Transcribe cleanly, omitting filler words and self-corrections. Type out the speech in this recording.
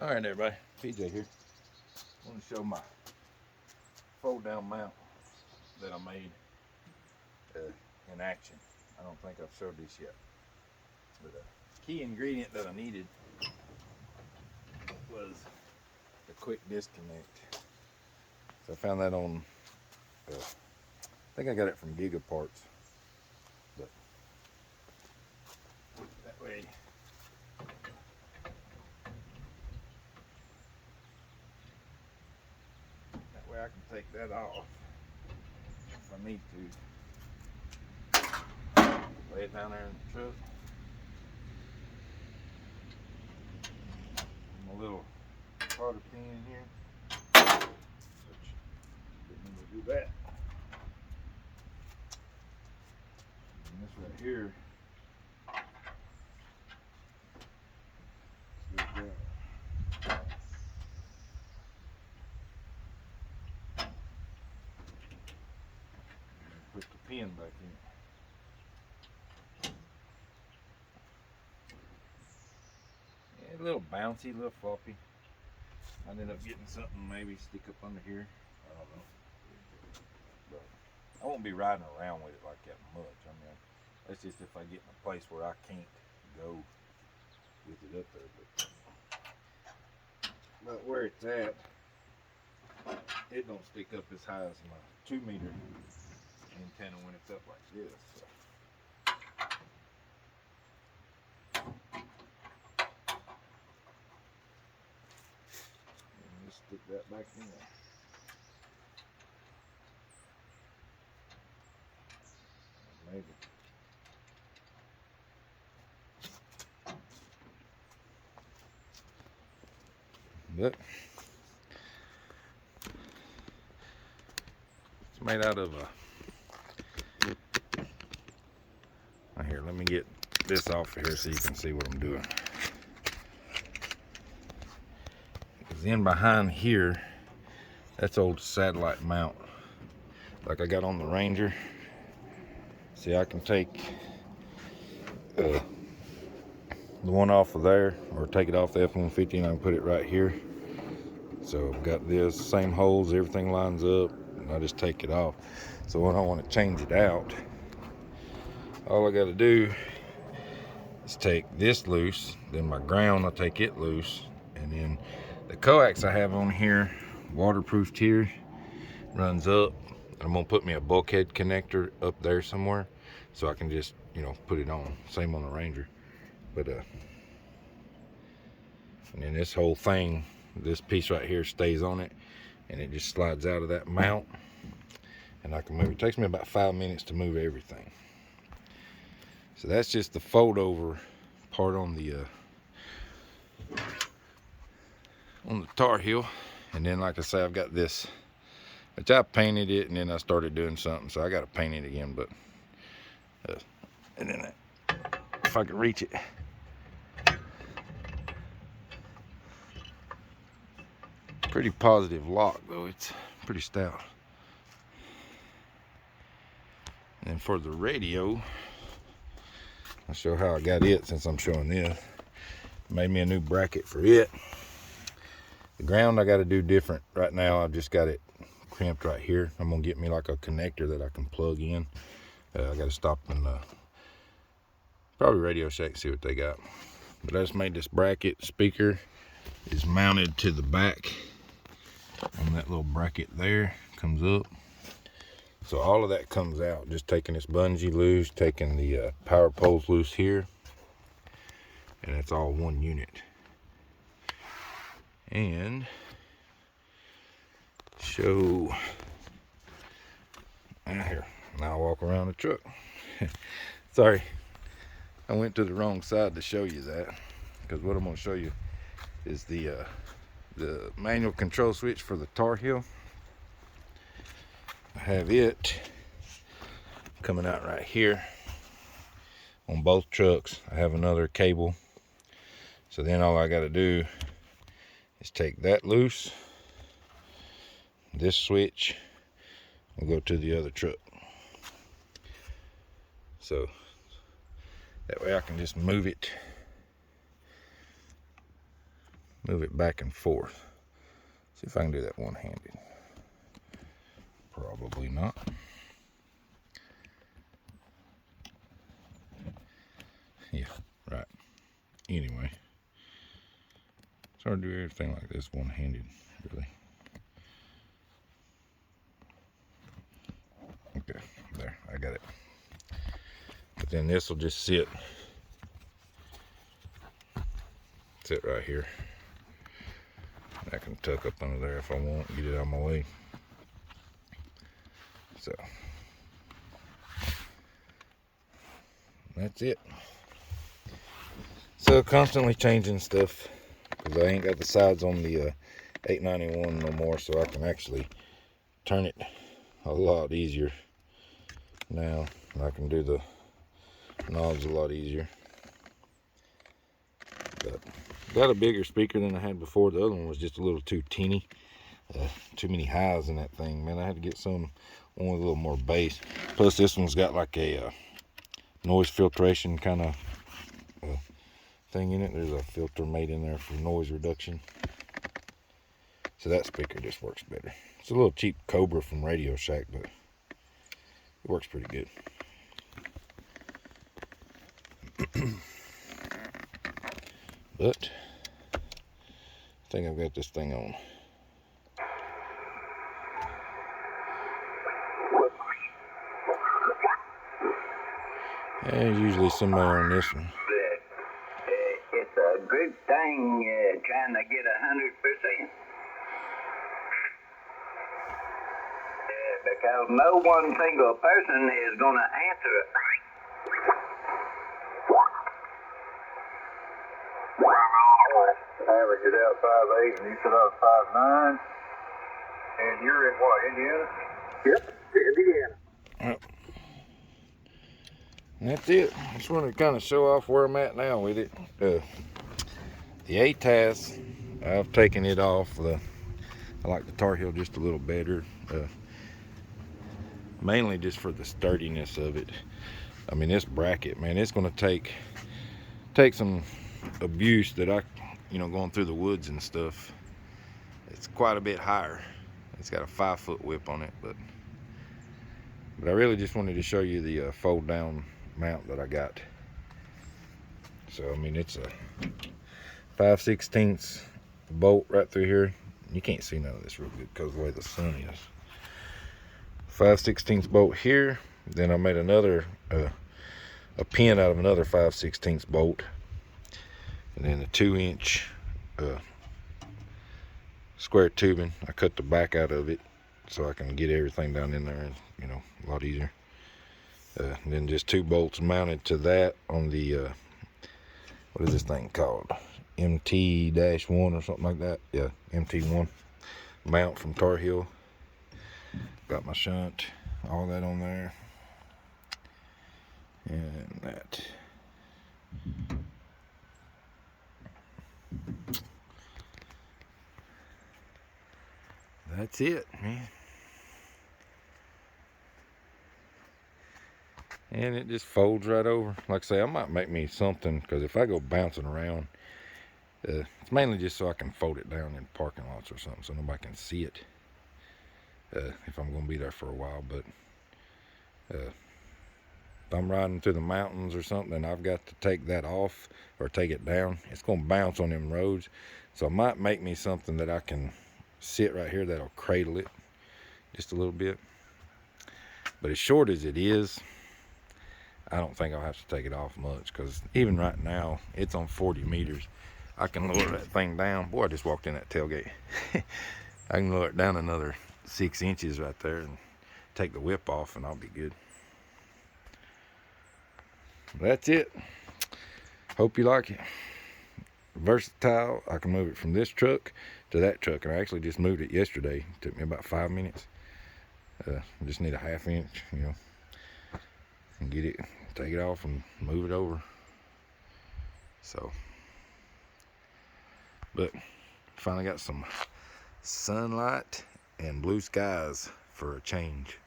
All right, everybody. PJ here. I want to show my fold-down mount that I made in action. I don't think I've showed this yet. But a key ingredient that I needed was the quick disconnect. So I found that on, I think I got it from Giga Parts. But that way I can take that off if I need to. Lay it down there in the truck. My little cotter pin in here. Which didn't need to do that. And this right here is good. Put the pin back in. Yeah, a little bouncy, a little floppy. I ended up getting something maybe stick up under here. I don't know. But I won't be riding around with it like that much. I mean, that's just if I get in a place where I can't go with it up there. But where it's at, it don't stick up as high as my 2-meter antenna when it's up like this. So. And just stick that back in there. Maybe. But it's made out of here, let me get this off here so you can see what I'm doing. Because in behind here, that's old satellite mount like I got on the Ranger. See, I can take the one off of there or take it off the F-150 and I can put it right here. So I've got this, same holes, everything lines up, and I just take it off. So when I want to change it out, all I got to do is take this loose, then my ground, I take it loose, and then the coax I have on here, waterproofed here, runs up. I'm gonna put me a bulkhead connector up there somewhere so I can just, put it on. Same on the Ranger. But and then this whole thing, this piece right here stays on it, and it just slides out of that mount, and I can move. It takes me about 5 minutes to move everything. So that's just the fold over part on the Tarheel. And then, like I say, I've got this, which I painted it, and then I started doing something, so I got to paint it again. But and then if I can reach it. Pretty positive lock though, it's pretty stout. And for the radio, I'll show how I got it since I'm showing this. Made me a new bracket for it. The ground I got to do different. Right now I've just got it crimped right here. I'm gonna get me like a connector that I can plug in. I got to stop and probably Radio Shack and see what they got. But I just made this bracket. Speaker is mounted to the back on that little bracket there, comes up. So all of that comes out, just taking this bungee loose, taking the power poles loose here, and it's all one unit. And show here, now I'll walk around the truck. Sorry, I went to the wrong side to show you that, because what I'm going to show you is the manual control switch for the Tarheel. I have it coming out right here on both trucks. I have another cable, so then all I got to do is take that loose. This switch will go to the other truck, so that way I can just move it move it back and forth. See if I can do that one-handed. Probably not. Yeah, right. Anyway, it's hard to do everything like this one-handed, really. Okay, there, I got it. But then this will just sit right here. I can tuck up under there if I want, get it out of my way. So that's it. So constantly changing stuff because I ain't got the sides on the 891 no more, so I can actually turn it a lot easier now. I can do the knobs a lot easier. But got a bigger speaker than I had before. The other one was just a little too teeny. Too many highs in that thing, man. I had to get one with a little more bass. Plus this one's got like a noise filtration kind of thing in it. There's a filter made in there for noise reduction. So that speaker just works better. It's a little cheap Cobra from Radio Shack, but it works pretty good. But I think I've got this thing on. There's usually somebody on this one. It's a good thing trying to get 100%. Because no one single person is going to answer it. Average it out 5'8", and you said I was 5'9". And you're in what, Indiana? Yep, Indiana. Yep. And that's it. Just wanted to kind of show off where I'm at now with it. The ATAS, I've taken it off. I like the Tarheel just a little better. Mainly just for the sturdiness of it. I mean, this bracket, man, it's going to take some abuse that going through the woods and stuff. It's quite a bit higher. It's got a 5-foot whip on it, but I really just wanted to show you the fold down mount that I got. So I mean, it's a 5/16 bolt right through here. You can't see none of this real good because of the way the sun is. 5/16 bolt here. Then I made another a pin out of another 5/16 bolt, and then a 2-inch square tubing. I cut the back out of it so I can get everything down in there, and a lot easier. And then just 2 bolts mounted to that on the what is this thing called? MT-1 or something like that. Yeah, MT1 mount from Tarheel. Got my shunt, all that on there, and that. That's it, man. And it just folds right over. Like I say, I might make me something, because if I go bouncing around, it's mainly just so I can fold it down in parking lots or something so nobody can see it if I'm going to be there for a while. But if I'm riding through the mountains or something, I've got to take that off or take it down. It's going to bounce on them roads. So I might make me something that I can sit right here that'll cradle it just a little bit. But as short as it is, I don't think I'll have to take it off much, because even right now it's on 40 meters. I can lower that thing down. Boy, I just walked in that tailgate. I can lower it down another 6 inches right there and take the whip off, and I'll be good. That's it. Hope you like it. Versatile. I can move it from this truck to that truck, and I actually just moved it yesterday. It took me about 5 minutes. I just need a 1/2 inch, and get it, take it off and move it over. So, but finally got some sunlight and blue skies for a change.